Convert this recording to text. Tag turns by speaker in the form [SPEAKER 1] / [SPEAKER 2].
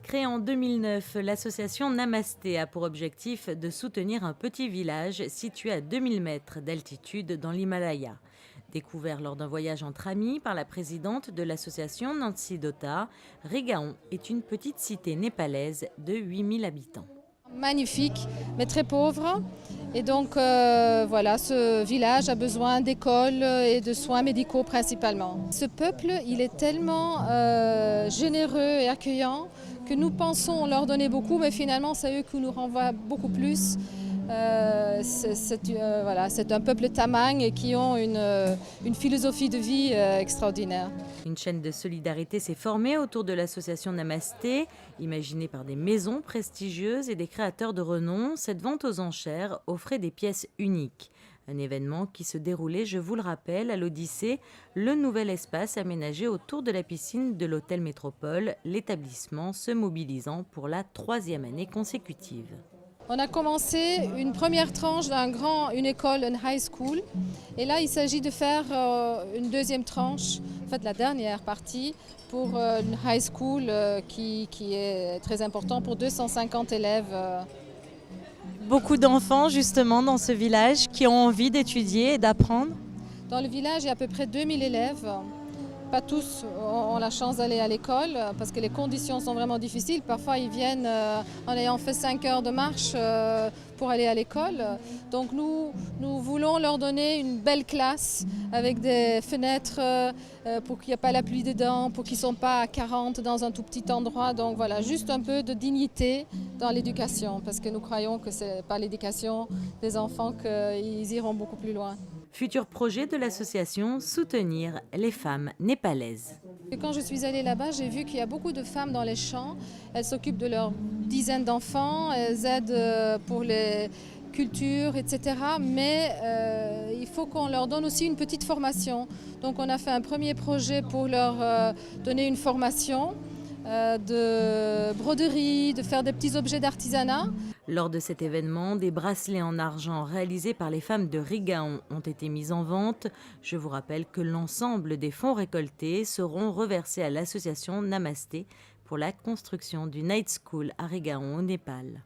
[SPEAKER 1] Créée en 2009, l'association Namasté a pour objectif de soutenir un petit village situé à 2000 mètres d'altitude dans l'Himalaya. Découvert lors d'un voyage entre amis par la présidente de l'association Nancy Dota, Regaon est une petite cité népalaise de 8000 habitants.
[SPEAKER 2] Magnifique, mais très pauvre. Et donc voilà, ce village a besoin d'écoles et de soins médicaux principalement. Ce peuple, il est tellement généreux et accueillant que nous pensons leur donner beaucoup, mais finalement c'est eux qui nous renvoient beaucoup plus. C'est un peuple tamang qui ont une philosophie de vie extraordinaire.
[SPEAKER 1] Une chaîne de solidarité s'est formée autour de l'association Namasté. Imaginée par des maisons prestigieuses et des créateurs de renom, cette vente aux enchères offrait des pièces uniques. Un événement qui se déroulait, je vous le rappelle, à l'Odyssée, le nouvel espace aménagé autour de la piscine de l'Hôtel Métropole, l'établissement se mobilisant pour la 3e année consécutive.
[SPEAKER 2] On a commencé une première tranche une école, une high school. Et là, il s'agit de faire une deuxième tranche, en fait la dernière partie, pour une high school qui est très important pour 250 élèves.
[SPEAKER 3] Beaucoup d'enfants justement dans ce village qui ont envie d'étudier et d'apprendre.
[SPEAKER 2] Dans le village, il y a à peu près 2000 élèves. Pas tous ont la chance d'aller à l'école parce que les conditions sont vraiment difficiles. Parfois, ils viennent en ayant fait 5 heures de marche pour aller à l'école. Donc nous voulons leur donner une belle classe avec des fenêtres pour qu'il n'y ait pas la pluie dedans, pour qu'ils ne soient pas à 40 dans un tout petit endroit. Donc voilà, juste un peu de dignité dans l'éducation parce que nous croyons que ce n'est pas l'éducation des enfants qu'ils iront beaucoup plus loin.
[SPEAKER 1] Futur projet de l'association, soutenir les femmes népalaises.
[SPEAKER 2] Et quand je suis allée là-bas, j'ai vu qu'il y a beaucoup de femmes dans les champs. Elles s'occupent de leurs dizaines d'enfants, elles aident pour les cultures, etc. Mais il faut qu'on leur donne aussi une petite formation. Donc on a fait un premier projet pour leur donner une formation de broderie, de faire des petits objets d'artisanat.
[SPEAKER 1] Lors de cet événement, des bracelets en argent réalisés par les femmes de Regaon ont été mis en vente. Je vous rappelle que l'ensemble des fonds récoltés seront reversés à l'association Namasté pour la construction du Night School à Regaon au Népal.